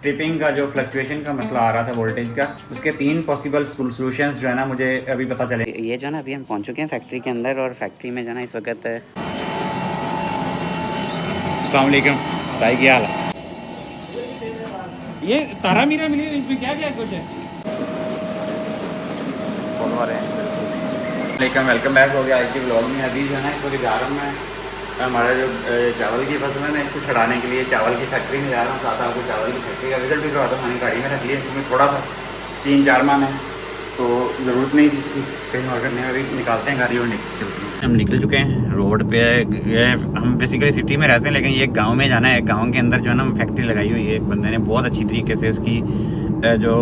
Tripping का जो fluctuation का मसला आ रहा था वोल्टेज का, उसके 3 पॉसिबल सॉल्यूशंस जो है ना मुझे अभी पता चले। ये जो है ना अभी हम पहुंच चुके हैं फैक्ट्री के अंदर, और फैक्ट्री में जो है ना इस वक्त अस्सलाम वालेकुम भाई, क्या हाल है? ये तारा मीरा मिली इसमें क्या क्या कुछ है? वेलकम वेलकम बैक हो गया आज के ब्लॉग में। अभी जो है ना इस वक्त जा रहा हूँ मैं हमारा जो चावल की फसल है ना, इसको छड़ाने के लिए चावल की फैक्ट्री में जा रहा हूँ। साथ आपको चावल की फैक्ट्री का रिजल्ट भी करवाता हूँ। मैंने गाड़ी में रख लिया, इसमें थोड़ा सा 3-4 माह है तो ज़रूरत नहीं थी इसकी कहीं और करने। अभी निकालते हैं गाड़ी और हम निकल चुके हैं रोड पे। हम बेसिकली सिटी में रहते हैं, लेकिन ये गांव में जाना है। गांव के अंदर जो है ना फैक्ट्री लगाई हुई है एक बंदे ने, बहुत अच्छी तरीके से उसकी जो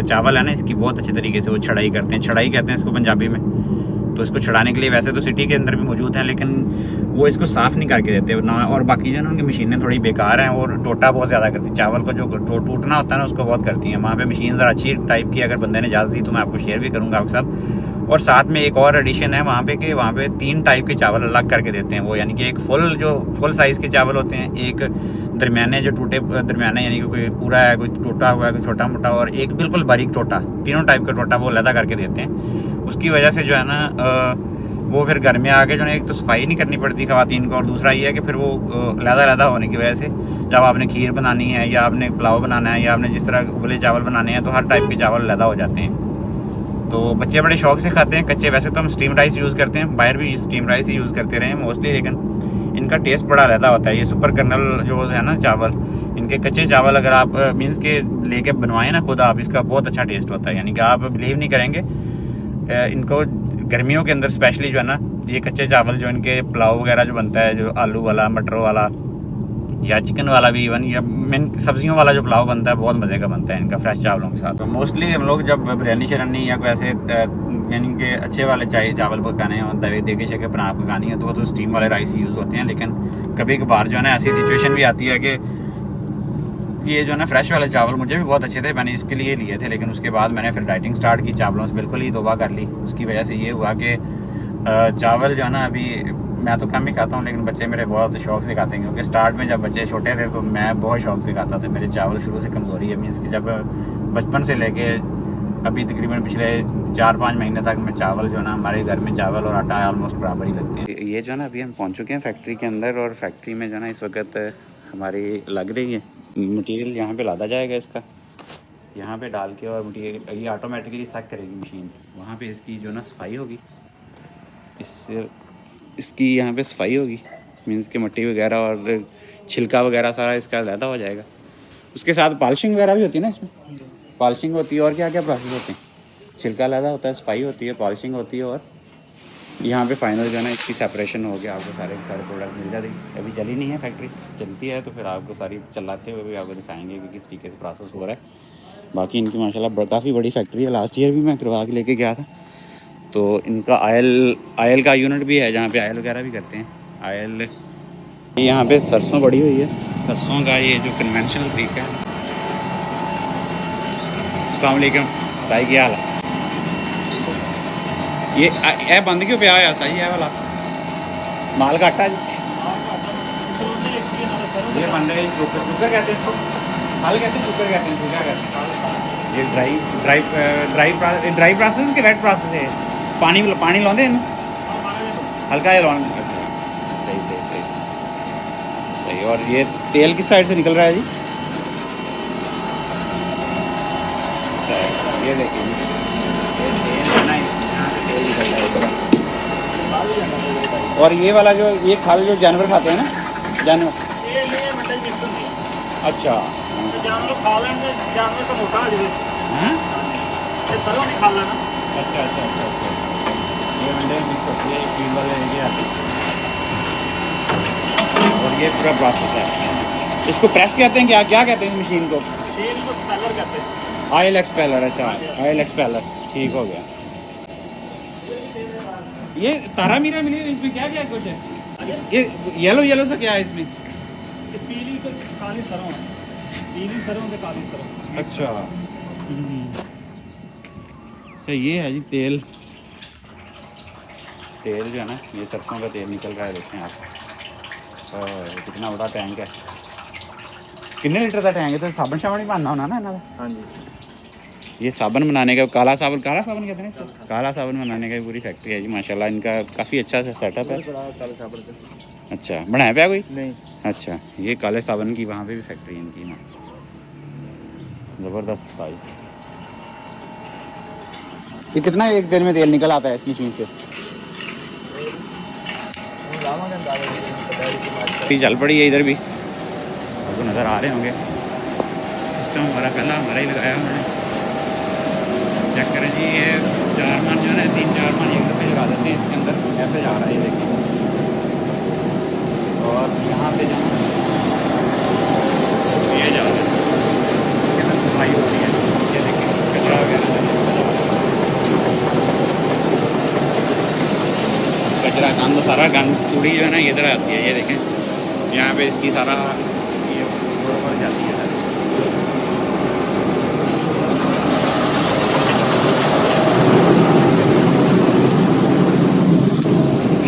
चावल है ना इसकी बहुत अच्छे तरीके से वो छड़ाई करते हैं। छड़ाई कहते हैं इसको पंजाबी में। तो इसको छड़ाने के लिए वैसे तो सिटी के अंदर भी मौजूद है, लेकिन वो इसको साफ़ नहीं करके देते ना। और बाकी जो है ना उनकी मशीनें थोड़ी बेकार हैं और टोटा बहुत ज़्यादा करती है। चावल का जो टूटना होता है ना उसको बहुत करती हैं। वहाँ पे मशीन ज़रा अच्छी टाइप की अगर बंदे ने इजाज़त दी तो मैं आपको शेयर भी करूँगा आपके साथ। और साथ में एक और एडिशन है वहाँ पे कि वहाँ पे 3 टाइप के चावल अलग करके देते हैं वो, यानी कि एक फुल साइज़ के चावल होते हैं, एक दरमियाने जो टूटे दरमियाने यानी कि कोई पूरा है, कोई टूटा हुआ है, कोई छोटा मोटा, और एक बिल्कुल बारीक टोटा। तीनों टाइप का टोटा वो अलग करके देते हैं। उसकी वजह से जो है ना वो फिर घर में आके जो है एक तो सफाई नहीं करनी पड़ती ख़वातीन को, और दूसरा ये है कि फिर वो लहदा होने की वजह से जब आपने खीर बनानी है या आपने पुलाव बनाना है या आपने जिस तरह उबले चावल बनाने हैं तो हर टाइप के चावल लहदा हो जाते हैं। तो बच्चे बड़े शौक से खाते हैं कच्चे। वैसे तो हम स्टीम राइस यूज़ करते हैं, बाहर भी स्टीम राइस ही यूज़ करते रहे हैं मोस्टली, लेकिन इनका टेस्ट बड़ा अलग होता है। ये सुपर कर्नल जो है ना चावल, इनके कच्चे चावल अगर आप मीन्स के लेके बनवाएं ना खुद आप, इसका बहुत अच्छा टेस्ट होता है। यानी कि आप बिलीव नहीं करेंगे, इनको गर्मियों के अंदर स्पेशली जो है ना ये कच्चे चावल जो इनके पुलाव वगैरह जो बनता है, जो आलू वाला, मटर वाला या चिकन वाला भी, इवन या मेन सब्जियों वाला जो पुलाव बनता है बहुत मज़े का बनता है इनका फ्रेश चावलों के साथ। तो मोस्टली हम लोग जब बिरयानी शरानी या कोई ऐसे यानी कि अच्छे वाले चावल पकाने हो, देगे शके बना पकानी है, तो वो तो स्टीम वाले राइस यूज़ होते हैं। लेकिन कभी कभार जो है ना ऐसी सिचुएशन भी आती है कि ये जो है ना फ्रेश वाले चावल मुझे भी बहुत अच्छे थे, मैंने इसके लिए लिए थे। लेकिन उसके बाद मैंने फिर डाइटिंग स्टार्ट की, चावलों से बिल्कुल ही तौबा कर ली। उसकी वजह से ये हुआ कि चावल जो है ना अभी मैं तो कम ही खाता हूँ, लेकिन बच्चे मेरे बहुत शौक से खाते हैं। क्योंकि स्टार्ट में जब बच्चे छोटे थे तो मैं बहुत शौक से खाता था। मेरे चावल शुरू से कमज़ोरी है, मीन्स कि जब बचपन से लेके अभी तकरीबन पिछले 4-5 महीने तक मैं चावल जो है ना हमारे घर में चावल और आटा ऑलमोस्ट बराबर ही लगते हैं। ये जो है ना अभी हम पहुंच चुके हैं फैक्ट्री के अंदर, और फैक्ट्री में जो है ना इस वक्त हमारी लग रही है मटेरियल। यहाँ पे लादा जाएगा इसका, यहाँ पे डाल के, और मटेरियल ये ऑटोमेटिकली सक करेगी मशीन। वहाँ पे इसकी जो ना सफाई होगी, इसकी यहाँ पे सफाई होगी, मीन्स के मिट्टी वगैरह और छिलका वगैरह सारा इसका लहदा हो जाएगा। उसके साथ पॉलिशिंग वगैरह भी होती है ना, इसमें पॉलिशिंग होती है और क्या क्या प्रोसेस होते हैं। छिलका लहदा होता है, सफाई होती है, पॉलिशिंग होती है, और यहाँ पे फाइनल जो है ना इसकी सेपरेशन हो गया। आपको सारे प्रोडक्ट मिल जाते हैं। अभी चली नहीं है फैक्ट्री, चलती है तो फिर आपको सारी चलाते हुए भी आपको दिखाएंगे कि किस तरीके से प्रोसेस हो रहा है। बाकी इनकी माशाल्लाह काफ़ी बड़ी फैक्ट्री है। लास्ट ईयर भी मैं करवा के लेके गया था। तो इनका आयल का यूनिट भी है जहाँ पे आयल वगैरह भी करते हैं। आयल यहाँ पे सरसों बड़ी हुई है, सरसों का ये जो कन्वेंशनल तरीका है। अस्सलाम वालेकुम भाई, क्या हाल है? ये बंद क्यों पे आया? सही है वाला माल का आटा जी, ये बन रहे हैं शुगर कहते हैं इसको, हल कहते हैं, शुगर कहते हैं, क्या कहते हैं? ये ड्राई प्रोसेस के वेट प्रोसेस है। पानी लाते हैं हल्का ही लॉन। अच्छा, सही सही सही सही। और ये तेल किस साइड से निकल रहा है जी? अच्छा, ये देखिए ये तेल है ना, यहाँ से तेल निकल रहा है। और ये वाला जो ये खाल जो जानवर खाते हैं ना, जानवर, अच्छा जानवर खा लेंगे, जानवर का मोटा आ जाए। हाँ, सरों भी खा लेना। अच्छा अच्छा अच्छा अच्छा। ये मंडे मिक्स होती है, फीड वाले ये आते हैं, और ये पूरा प्रोसेस है। इसको प्रेस कहते हैं, क्या क्या कहते हैं मशीन को? मशीन को स्पेलर कहते हैं। Oil expeller. अच्छा, ऑयल एक्सपेलर, ठीक हो गया। ये तारा मीरा मिली इसमें क्या क्या कुछ है? ये येलो येलो सा क्या है इसमें? ये पीली तो काली सरों है, पीली सरों के काली सरों। अच्छा अच्छा, ये है जी तेल। तेल जो है ना ये सरसों का तेल निकल रहा है, देखें आप। कितना बड़ा टैंक है। कितने लीटर का टैंक है? तो साबन शाबन ही बनना होना ना इन्हों का। हाँ जी। ये साबन बनाने का काला साबन कहते हैं इसको? काला साबन बनाने का पूरी फैक्ट्री है जी माशाल्लाह। इनका काफ़ी अच्छा सेटअप है। काले साबुन का अच्छा बनाया पाया कोई? नहीं। अच्छा ये काले साबन की वहाँ पे भी फैक्ट्री है इनकी। ज़बरदस्त साइज। ये कितना एक दिन में तेल निकल आता है इस मशीन से? चल पड़ी है इधर भी, आपको नज़र आ रहे होंगे। सिस्टम हमारा पहला हमारा ही लगाया उन्होंने। चेक करें जी, ये 4 मन जो है ना 3-4 मन एक दफ़े लगा देते हैं इसके अंदर, ऐसे जा रहा है ये देखिए। और यहाँ पे जहाँ ये जा रहा है सफाई हो रही है, ये देखिए कचरा वगैरह कचरा गंद सारा गंद कूड़ी जो है ना इधर आती है। ये देखें यहाँ पे इसकी सारा ये रोड पर जाती है।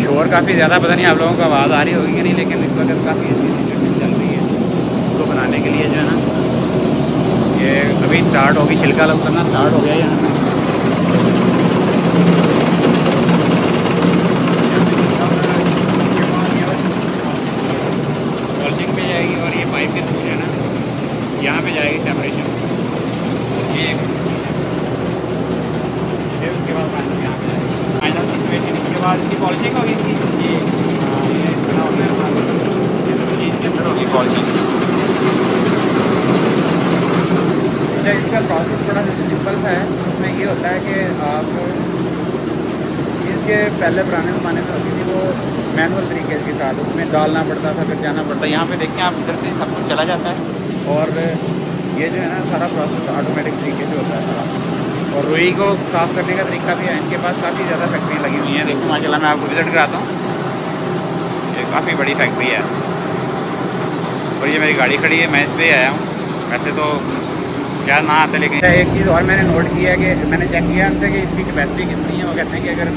शोर काफ़ी ज़्यादा, पता नहीं आप लोगों को आवाज़ आ रही होगी कि नहीं, लेकिन इस वक्त काफ़ी अच्छी सिचुएशन चल रही है। उसको बनाने के लिए जो है ना ये अभी स्टार्ट होगी, छिलका उतरना स्टार्ट हो गया यहाँ पे। पॉलिशिंग पे जाएगी और ये पाइप के थ्रू है ना यहाँ पे जाएगी सेपरेशन। ये उसके बाद फाइनल यहाँ पे जाएगी फाइनल सिचुएशन। इसके बाद इसकी पॉलिशिंग होगी इसकी ये बना होगा इसके अंदर होगी पॉलिशिंग। अच्छा इसका प्रोसेस बड़ा सिंपल सा है। उसमें ये होता है कि आप इसके पहले पुराने ज़माने में होती थी वो मैनुअल तरीके के साथ, उसमें डालना पड़ता था, फिर जाना पड़ता है। यहाँ पे देखें आप इधर से सब कुछ चला जाता है और ये जो है ना सारा प्रोसेस ऑटोमेटिक तरीके से होता है सारा। और रुई को साफ़ करने का तरीका भी है इनके पास। काफ़ी ज़्यादा फैक्ट्रियाँ लगी हुई हैं। देखो माशाल्लाह, मैं आपको विज़िट कराता हूँ। ये काफ़ी बड़ी फैक्ट्री है और ये मेरी गाड़ी खड़ी है, मैं इस पर आया हूँ। वैसे तो क्या ना आते, लेकिन एक चीज़ और मैंने नोट किया है कि मैंने चेक किया उनसे कि इसकी कैपेसिटी कितनी है। वो कहते हैं कि अगर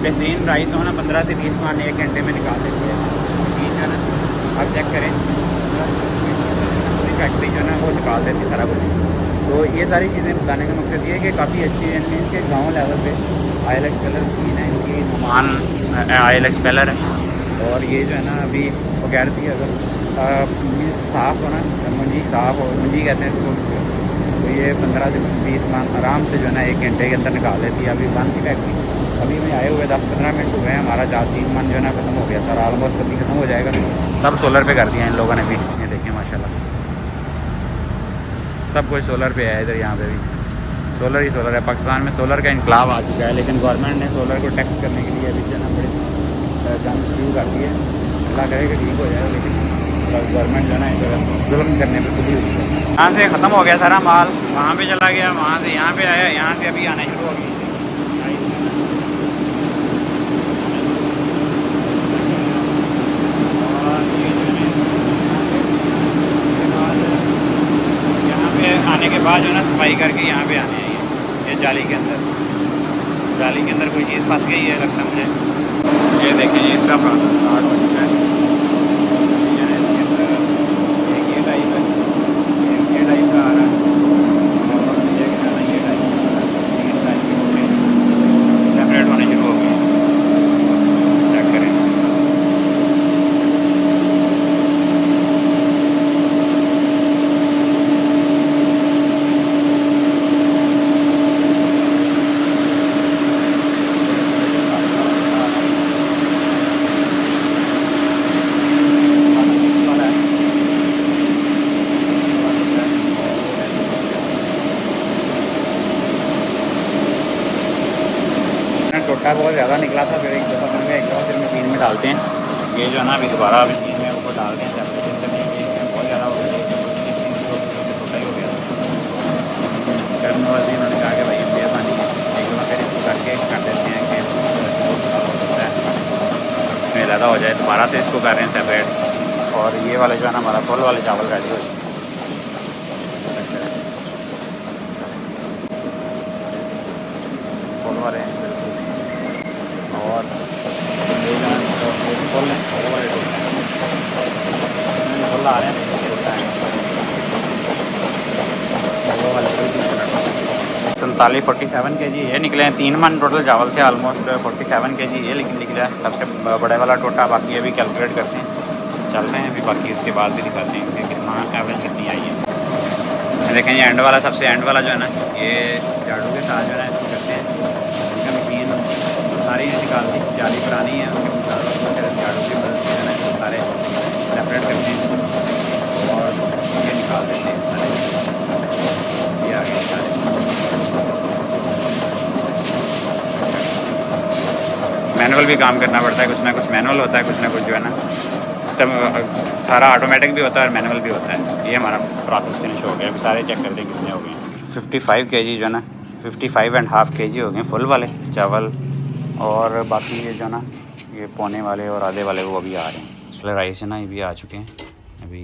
बेहतरीन राइस हो ना 15 से 20 मान 1 घंटे में निकाल देती है। ठीक है ना, आप चेक करें पूरी फैक्ट्री जो है ना वो निकाल देती है सारा कुछ। तो ये सारी चीज़ें बताने का मकसद ये है कि काफ़ी अच्छी है इनके गाँव लेवल पे ILX कलर मशीन है इनकी, नुमान ILX कलर है। और ये जो है ना अभी वो कह रही थी अगर साफ़ हो ना, मुंजी साफ़ हो, मुंजी कहते हैं इसको, तो ये 15 से 20 मान आराम से जो है ना 1 घंटे के अंदर निकाल लेती है। अभी बंद की फैक्ट्री अभी में आए हुए 10-15 मिनट हुए हैं। हमारा 4-3 मन जो है ना ख़त्म हो गया था, ऑलमोस्ट अभी ख़त्म हो जाएगा। सब सोलर पे कर दिया इन लोगों ने भी। ये देखिए माशाल्लाह सब कुछ सोलर पे है इधर। यहाँ पे भी सोलर ही सोलर है। पाकिस्तान में सोलर का इनकलाब आ चुका है, लेकिन गवर्नमेंट ने सोलर को टैक्स करने के लिए अभी जो है ना बड़े जंग शुरू कर दिए। अल्लाह करे कि ठीक हो जाए, लेकिन गवर्नमेंट जो है ना इस तरह जुल्म करने पर खुली हुई है। यहाँ से ख़त्म हो गया सारा माल, वहाँ पे चला गया, वहाँ से यहाँ पे आया, यहाँ से अभी आना शुरू हो गई। यहाँ पे आने के बाद जो है ना सफाई करके यहाँ पे आने हैं। ये जाली के अंदर कोई चीज़ फंस गई है लगता मुझे। ये देखें ये इसका प्रोसेस स्टार्ट हो चुका है। ये टाइप है, ये टाइप का आ रहा है और ये टाइप सेपरेट होने शुरू हो गए। चेक करें टोटा बहुत ज़्यादा निकला था, फिर एक दफ़ा बन गया, एक दफ़ा फिर मशीन में डालते हैं। ये जो है ना अभी दोबारा मशीन में ऊपर डाल दें सेपरेशन करने के लिए। बहुत ज़्यादा हो गया, टोटा ही हो गया। करने वाले उन्होंने कहा कि भाई मेहरबानी है एक दफ़ा फिर इसको करके कर देते हैं कि इसमें ज़्यादा हो जाए। दोबारा से इसको कर रहे हैं सेपरेट। और ये वाले जो है ना हमारा फुल वाले चावल रेडी हो जाए। फुल वाले हैं और फुल आ रहे हैं। 47 kg ये निकले हैं। 3 मन टोटल चावल थे, ऑलमोस्ट 47 kg ये लेकिन निकला है सबसे बड़े वाला टोटा। बाकी अभी कैलकुलेट करते हैं, चल रहे हैं अभी, बाकी उसके बाद भी दिखाते हैं कि कितना एवरेज कितनी आई है। देखें ये एंड वाला, सबसे एंड वाला जो है ना, ये झाड़ू के साथ जो है इसको करते हैं। इनका मशीन सारी निकाल दी, जाली पुरानी है उसके झाड़ू की मदद से जो है इसको सारे सेपरेट करते हैं और ये निकाल देते हैं सारे। ये आगे सारे मैनुअल भी काम करना पड़ता है, कुछ ना कुछ मैनुअल होता है, कुछ ना कुछ जो है ना तब सारा ऑटोमेटिक भी होता है और मैनुअल भी होता है। ये हमारा प्रोसेस फिनिश हो गया। अभी सारे चेक कर दें कितने हो गए। 55 kg जो है ना, 55.5 kg हो गए फुल वाले चावल, और बाकी ये जो ना ये पौने वाले और आधे वाले वो अभी आ रहे हैं। राइस है ना ये भी आ चुके हैं अभी।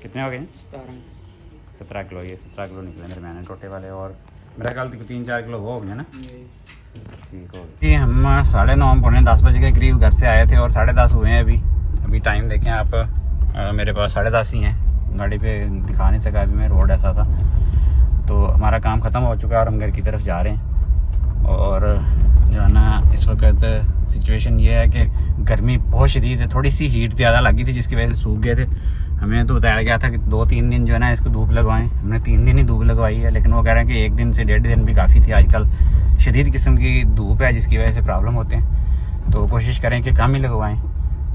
कितने हो गए? 17 किलो। ये 17 किलो निकले मेरे मैंने टोटे वाले, और मेरा ख्याल 3-4 किलो वो हो गया ना। ठीक हो गया। हम 9:30 पौने 10 बजे के करीब घर से आए थे और 10:30 हुए हैं अभी टाइम देखें आप। मेरे पास 10:30 ही हैं, गाड़ी पे दिखा नहीं सका अभी मैं, रोड ऐसा था। तो हमारा काम ख़त्म हो चुका है और हम घर की तरफ जा रहे हैं। और जो है ना इस वक्त सिचुएशन ये है कि गर्मी बहुत शदीद है, थोड़ी सी हीट ज़्यादा लगी थी जिसकी वजह से सूख गए थे। हमें तो बताया गया था कि 2-3 दिन जो है ना इसको धूप लगवाएं। हमने 3 दिन ही धूप लगवाई है, लेकिन वो कह रहे हैं कि 1 दिन से 1.5 दिन भी काफ़ी थी। आजकल शदीद किस्म की धूप है जिसकी वजह से प्रॉब्लम होते हैं, तो कोशिश करें कि कम ही लगवाएं।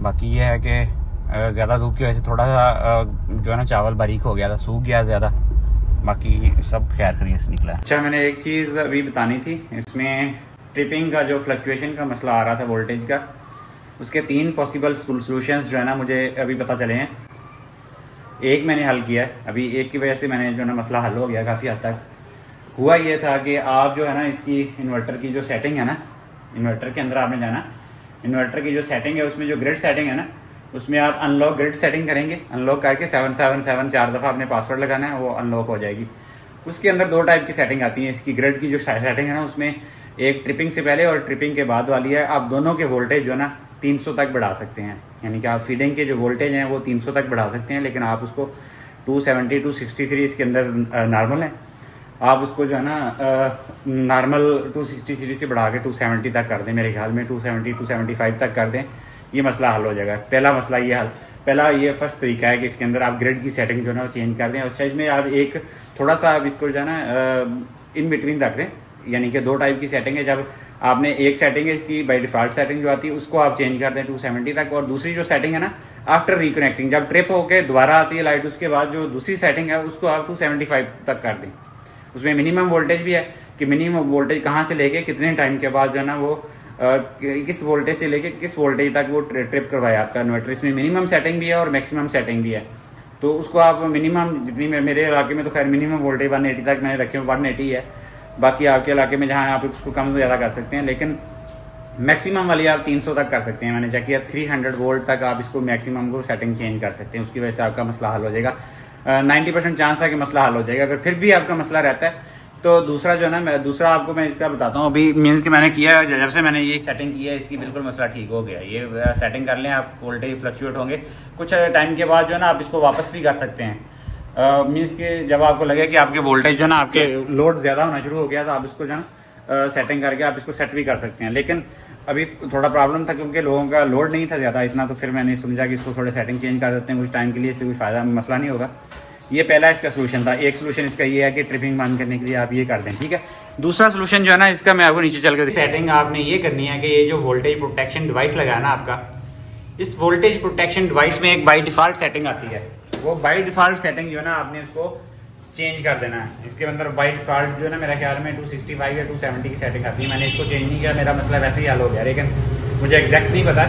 बाकी ये है कि ज़्यादा धूप की वजह से थोड़ा सा जो है ना चावल बारीक हो गया था, सूख गया ज़्यादा। बाकी सब खैर खैरियत से निकला है। अच्छा, मैंने एक चीज़ अभी बतानी थी। इसमें ट्रिपिंग का जो फ्लक्चुएशन का मसला आ रहा था वोल्टेज का, उसके 3 पॉसिबल सोल्यूशंस जो है ना मुझे अभी पता चले हैं। एक मैंने हल किया है, अभी एक की वजह से मैंने जो है ना मसला हल हो गया काफ़ी हद तक। हुआ ये था कि आप जो है ना इसकी इन्वर्टर की जो सेटिंग है ना, इन्वर्टर के अंदर आपने जाना, इन्वर्टर की जो सेटिंग है उसमें जो ग्रिड सेटिंग है ना, उसमें आप अनलॉक ग्रिड सेटिंग करेंगे। अनलॉक करके 777 4 दफ़ा आपने पासवर्ड लगाना है, वो अनलॉक हो जाएगी। उसके अंदर 2 टाइप की सेटिंग आती है। इसकी ग्रिड की जो सेटिंग है ना, उसमें एक ट्रिपिंग से पहले और ट्रिपिंग के बाद वाली है। आप दोनों के वोल्टेज जो है ना 300 तक बढ़ा सकते हैं, यानी कि आप फीडिंग के जो वोल्टेज हैं वो 300 तक बढ़ा सकते हैं, लेकिन आप उसको 270 263 इसके अंदर नॉर्मल है, आप उसको जो है ना नॉर्मल 263 से बढ़ा के 270 तक कर दें। मेरे ख्याल में 270 275 तक कर दें, ये मसला हल हो जाएगा। पहला मसला ये हल, पहला ये फर्स्ट तरीका है कि इसके अंदर आप ग्रिड की सेटिंग जो है ना वो चेंज कर दें। उस साइज में आप एक थोड़ा सा आप इसको जो है ना इन बिटवीन रख दें, यानी कि 2 टाइप की सेटिंग है। जब आपने एक सेटिंग है इसकी बाय डिफ़ॉल्ट सेटिंग जो आती है उसको आप चेंज कर दें 270 तक, और दूसरी जो सेटिंग है ना आफ्टर रिकनेक्टिंग, जब ट्रिप होकर दोबारा आती है लाइट, उसके बाद जो दूसरी सेटिंग है उसको आप 275 तक कर दें। उसमें मिनिमम वोल्टेज भी है कि मिनिमम वोल्टेज कहाँ से लेके कितने टाइम के बाद जो है ना वो किस वोल्टेज से लेके किस वोल्टेज तक वो ट्रिप करवाए आपका इन्वर्टर। इसमें मिनिमम सेटिंग भी है और मैक्सिमम सेटिंग भी है। तो उसको आप मिनिमम जितनी, मेरे इलाके में तो खैर मिनिमम वोल्टेज 180 तक मैंने रखे हुए, 180 है। बाकी आपके इलाके में जहाँ आप उसको कम ज़्यादा कर सकते हैं, लेकिन मैक्सिमम वाली आप 300 तक कर सकते हैं। मैंने चेक किया 300 वोल्ट तक आप इसको मैक्सिमम को सेटिंग चेंज कर सकते हैं। उसकी वजह से आपका मसला हल हो जाएगा। 90% चांस है कि मसला हल हो जाएगा। अगर फिर भी आपका मसला रहता है तो दूसरा जो है ना, दूसरा आपको मैं इसका बताता हूँ। अभी मीन्स कि मैंने किया, जब से मैंने ये सेटिंग की है इसकी बिल्कुल मसला ठीक हो गया। ये सेटिंग कर लें आप, वोल्टेज फ्लक्चुएट होंगे, कुछ टाइम के बाद जो है ना आप इसको वापस भी कर सकते हैं। मीन्स कि जब आपको लगे कि आपके वोल्टेज जो है ना आपके लोड ज़्यादा होना शुरू हो गया तो आप इसको जो है ना सेटिंग करके आप इसको सेट भी कर सकते हैं। लेकिन अभी थोड़ा प्रॉब्लम था क्योंकि लोगों का लोड नहीं था ज़्यादा इतना, तो फिर मैंने समझा कि इसको थोड़े सेटिंग चेंज कर देते हैं कुछ टाइम के लिए, इससे कोई फ़ायदा मसला नहीं होगा। ये पहला इसका सोल्यूशन था। एक सोल्यूशन इसका ये है कि ट्रिपिंग बंद करने के लिए आप ये कर दें, ठीक है। दूसरा सोल्यूशन जो है ना इसका मैं आपको नीचे चल कर सेटिंग आपने ये करनी है कि ये जो वोल्टेज प्रोटेक्शन डिवाइस लगा है ना आपका, इस वोल्टेज प्रोटेक्शन डिवाइस में एक बाई डिफ़ॉल्ट सेटिंग आती है। वो बाई डिफ़ॉल्ट सेटिंग जो है ना आपने उसको चेंज कर देना है। इसके अंदर बाई डिफ़ॉल्ट जो है ना मेरा ख्याल में 265 या 270 की सेटिंग आती है। मैंने इसको चेंज नहीं किया, मेरा मसला वैसे ही हल हो गया। लेकिन मुझे एग्जैक्ट नहीं पता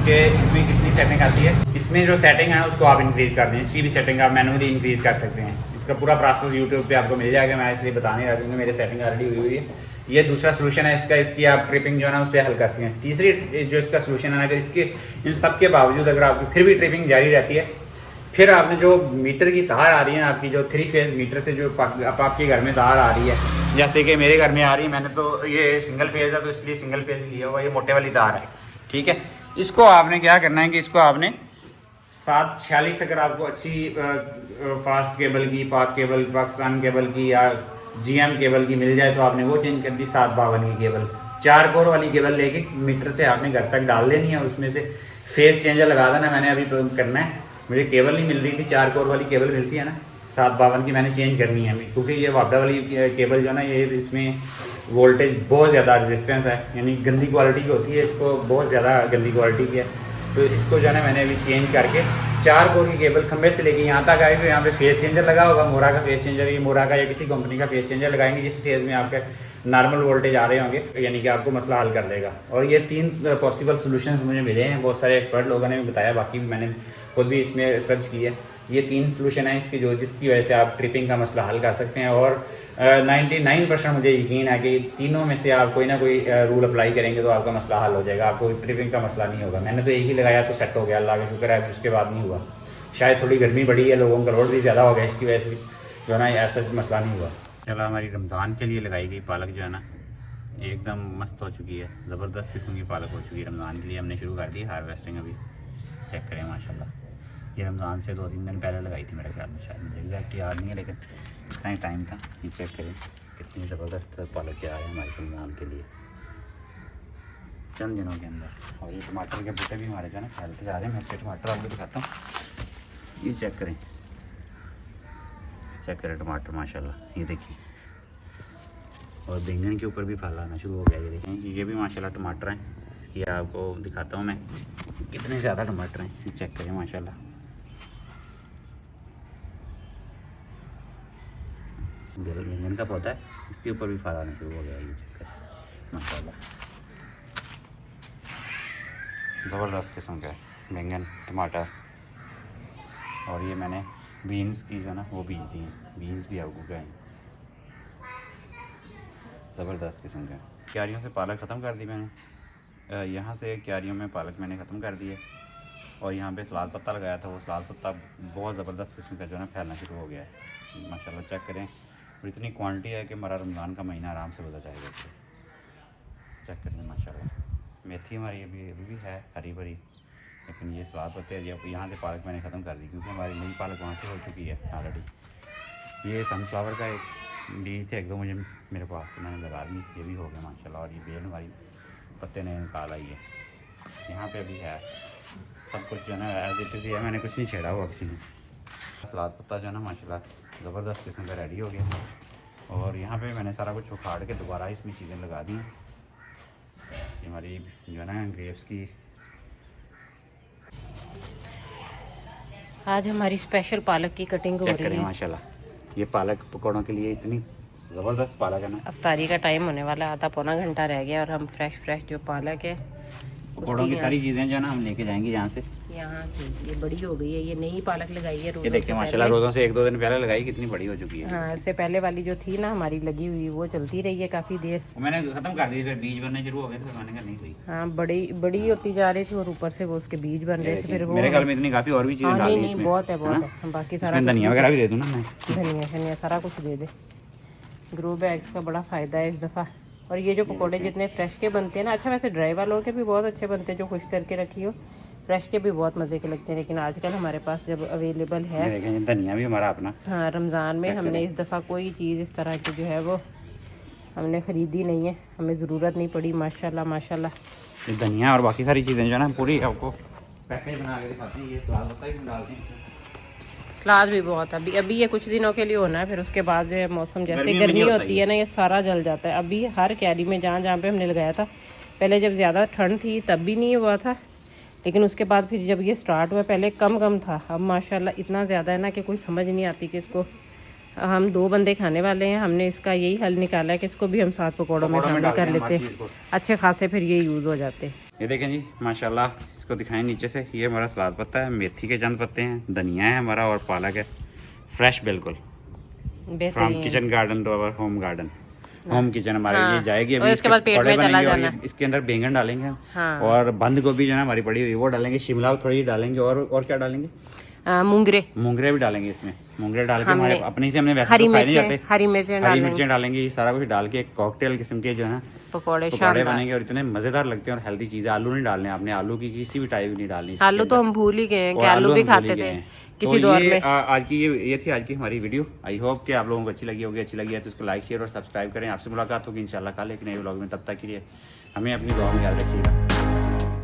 कि इसमें कितनी सेटिंग आती है। इसमें जो सेटिंग है उसको आप इंक्रीज़ कर दें। इसकी भी सेटिंग आप मैनुअली इंक्रीज़ कर सकते हैं। इसका पूरा प्रोसेस यूट्यूब पे आपको मिल जाएगा, मैं इसलिए बताने लगा क्योंकि मेरी सेटिंग ऑलरेडी हुई है। ये दूसरा सोल्यूशन है इसका, इसकी आप ट्रिपिंग जो है ना उस पर हल कर सकते हैं। तीसरी जो इसका सोल्यूशन है ना कि इसके इन सब के बावजूद अगर आपकी फिर भी ट्रिपिंग जारी रहती है, फिर आपने जो मीटर की तार आ रही है आपकी, जो 3 फेज़ मीटर से जो आपके घर में तार आ रही है, जैसे कि मेरे घर में आ रही है, मैंने तो ये सिंगल फेज़ है तो इसलिए सिंगल फेज़ लिया हुआ, ये मोटे वाली तार है, ठीक है। इसको आपने क्या करना है कि इसको आपने 746 अगर आपको अच्छी फास्ट केबल की, पाक केबल, पाकिस्तान केबल की या GM केबल की मिल जाए तो आपने वो चेंज कर दी। 752 की केबल, 4 कोर वाली केबल लेके मीटर से आपने घर तक डाल देनी है और उसमें से फेस चेंजर लगा देना। मैंने अभी करना है, मुझे केबल नहीं मिल रही थी, 4 कोर वाली केबल मिलती है ना 752 की, मैंने चेंज करनी है अभी, क्योंकि ये वापडा वाली केबल जो है ना, ये इसमें वोल्टेज बहुत ज़्यादा रेजिस्टेंस है, यानी गंदी क्वालिटी की होती है, इसको बहुत ज़्यादा गंदी क्वालिटी की है। तो इसको जो है ना मैंने अभी चेंज करके 4 कोर की केबल खंबे से लेके यहाँ तक आई, तो यहाँ पे फेस चेंजर लगा होगा, मोरा का फेस चेंजर, ये मोरा का या किसी कंपनी का फेस चेंजर लगाएंगे जिस स्टेज में आपके नॉर्मल वोल्टेज आ रहे होंगे, यानी कि आपको मसला हल कर देगा। और ये 3 पॉसिबल सोल्यूशंस मुझे मिले हैं, बहुत सारे एक्सपर्ट लोगों ने भी बताया, बाकी भी मैंने खुद भी इसमें सर्च की है। ये 3 सोल्यूशन है इसकी, जिसकी वजह से आप ट्रिपिंग का मसला हल कर सकते हैं। और 99% मुझे यकीन है कि तीनों में से आप कोई ना कोई रूल अप्लाई करेंगे तो आपका मसला हल हो जाएगा, आपको ट्रिपिंग का मसला नहीं होगा। मैंने तो एक ही लगाया तो सेट हो गया, अल्लाह का शुक्र है, अभी उसके बाद नहीं हुआ। शायद थोड़ी गर्मी बढ़ी है, लोगों का लोड भी ज़्यादा हो गया, इसकी वजह से जो है ना ऐसा मसला नहीं हुआ। चलो, हमारी रमज़ान के लिए लगाई गई पालक जो है ना एकदम मस्त हो चुकी है, ज़बरदस्त किस्म की पालक हो चुकी है। रमज़ान के लिए हमने शुरू कर दी हार्वेस्टिंग, अभी चेक करें माशाल्लाह। ये रमज़ान से 2-3 दिन पहले लगाई थी मेरे ख्याल में, शायद मुझे एग्जैक्ट याद नहीं है, लेकिन इतना ही टाइम था। ये चेक करें कितनी ज़बरदस्त पालक के आ रहे हैं हमारे रमज़ान के लिए चंद दिनों के अंदर। और ये टमाटर के बूटे भी हमारे जो है ना फैलते जा रहे हैं। मैं इसके टमाटर आपको दिखाता हूँ, ये चेक करें, चेक करें टमाटर माशाल्लाह, ये देखिए। और बैंगन के ऊपर भी फल आना शुरू हो गया, ये देखें, ये भी माशाल्लाह टमाटर हैं। इसकी आपको दिखाता हूँ मैं कितने ज़्यादा टमाटर हैं, ये चेक करें माशाल्लाह। बैंगन का पौधा है, इसके ऊपर भी फल आना शुरू हो गया, ये चेक करें माशाल्लाह। ज़बरदस्त किस्म का है बैंगन, टमाटर। और ये मैंने बीन्स की जो है ना वो बीज दी, बीन्स भी आपको गए, ज़बरदस्त किस्म का। क्यारियों से पालक ख़त्म कर दी मैंने, यहाँ से क्यारियों में पालक मैंने ख़त्म कर दी है। और यहाँ पे सलाद पत्ता लगाया था, वो सलाद पत्ता बहुत ज़बरदस्त किस्म का जो है ना फैलना शुरू हो गया है माशाल्लाह। चेक करें, और इतनी क्वांटिटी है कि हमारा रमज़ान का महीना आराम से गुजर जाएगा इससे। चेक करें माशाल्लाह। मेथी हमारी अभी भी है हरी भरी, लेकिन ये सलाद पत्ते यहाँ से पालक मैंने ख़त्म कर दी, क्योंकि हमारी नई पालक वहाँ से हो चुकी है ऑलरेडी। ये सनफ्लावर का एक बीज थे 1-2 मुझे मेरे पास, तो मैंने लगा दी, ये भी हो गया माशाल्लाह। और ये बेल हमारी पत्ते ने निकाल आई है, यहाँ पे भी है सब कुछ जो है ना एज इट इज़ है, मैंने कुछ नहीं छेड़ा हुआ किसी ने। सलाद पत्ता जो है ना माशाल्लाह ज़बरदस्त किस्म का रेडी हो गया। और यहाँ पे मैंने सारा कुछ उखाड़ के दोबारा इसमें चीज़ें लगा दी। ये हमारी जो है ना ग्रेप्स की, आज हमारी स्पेशल पालक की कटिंग हो रही है माशाल्लाह। ये पालक पकौड़ों के लिए इतनी ज़बरदस्त पालक है ना। अफ्तारी का टाइम होने वाला है, आधा पौना घंटा रह गया और हम फ्रेश जो पालक है पकौड़ों की सारी चीज़ें जो है ना हम लेके जाएंगे यहाँ से। यहाँ से ये बड़ी हो गई है, ये नई पालक लगाई है ये देखिए माशाल्लाह, रोज़ों से 1-2 दिन पहले लगाई, कितनी बड़ी हो चुकी है। हाँ, उससे पहले वाली जो थी ना हमारी लगी हुई, वो चलती रही है काफ़ी देर, मैंने ख़त्म कर दी, फिर बीज बनने शुरू हो गए थे, मैंने कहा नहीं हुई। हाँ, बड़ी होती जा रही थी और ऊपर से वो उसके बीज बन रहे थे। फिर वो मेरे ख्याल में इतनी काफ़ी और भी चीज़ें डाली नहीं, बहुत है, बाकी सारा धनिया वगैरह भी दे दूँ ना मैं, धनिया सारा कुछ दे दे। ग्रो बैग्स का बड़ा फ़ायदा है इस दफ़ा। और ये जो पकोड़े जितने फ्रेश के बनते हैं ना, अच्छा वैसे ड्राई वालों के भी बहुत अच्छे बनते हैं, जो खुश करके रखी हो, फ्रेश के भी बहुत मज़े के लगते हैं। लेकिन आजकल हमारे पास जब अवेलेबल है, धनिया भी हमारा अपना, हाँ, रमज़ान में हमने इस दफ़ा कोई चीज़ इस तरह की जो है वो हमने ख़रीदी नहीं है, हमें ज़रूरत नहीं पड़ी माशाल्लाह माशाल्लाह। ये धनिया और बाकी सारी चीज़ें जो है ना पूरी आपको पैकेज बना के दिखाते हैं। ये सलाद पत्ता भी डालते हैं, सलाद भी बहुत है। अभी ये कुछ दिनों के लिए होना है, फिर उसके बाद जो है मौसम जैसे गर्मी होती है ना, ये सारा जल जाता है। अभी हर क्यारी में जहाँ पे हमने लगाया था, पहले जब ज़्यादा ठंड थी तब भी नहीं हुआ था, लेकिन उसके बाद फिर जब ये स्टार्ट हुआ, पहले कम था, अब माशाल्लाह इतना ज़्यादा है ना कि कोई समझ नहीं आती कि इसको हम 2 बंदे खाने वाले हैं। हमने इसका यही हल निकाला है कि इसको भी हम 7 पकौड़ों में शामिल कर लेते हैं, अच्छे खासे फिर ये यूज़ हो जाते हैं। ये देखें जी माशाल्लाह, इसको दिखाएं नीचे से, ये हमारा सलाद पत्ता है, मेथी के चंद पत्ते हैं, धनिया है हमारा और पालक है, फ्रेश बिल्कुल from kitchen garden to our home garden. Home kitchen हमारे ये जाएगी अभी, इसके बाद पेट में चला जाना। इसके अंदर बैंगन डालेंगे और बंद गोभी जो है हमारी पड़ी हुई वो डालेंगे, शिमला थोड़ी डालेंगे और क्या डालेंगे, मूंगरे भी डालेंगे इसमें। मूंगरे डाल के हमारे अपने से हमने वैसे हरी तो खाए नहीं मिर्चें जाते, हरी मिर्चें हरी मिर्चें डालेंगे, ये सारा कुछ डाल के एक कॉकटेल किस्म के जो है ना पकौड़े पकौड़े बनेंगे और इतने मजेदार लगते हैं और हेल्दी चीज़ है। आलू नहीं डालने आपने, आलू की किसी भी टाइप नहीं डालनी। आलू तो हम भूल ही गए हैं कि आलू भी खाते थे किसी दौर में। आज की ये थी आज की हमारी वीडियो। आई होप कि आप लोगों को अच्छी लगी होगी। अच्छी लगी है तो उसको लाइक शेयर और सब्सक्राइब करें। आपसे मुलाकात होगी इंशाल्लाह कल एक नए व्लॉग में। तब तक के लिए हमें अपनी दुआ में याद रखिएगा।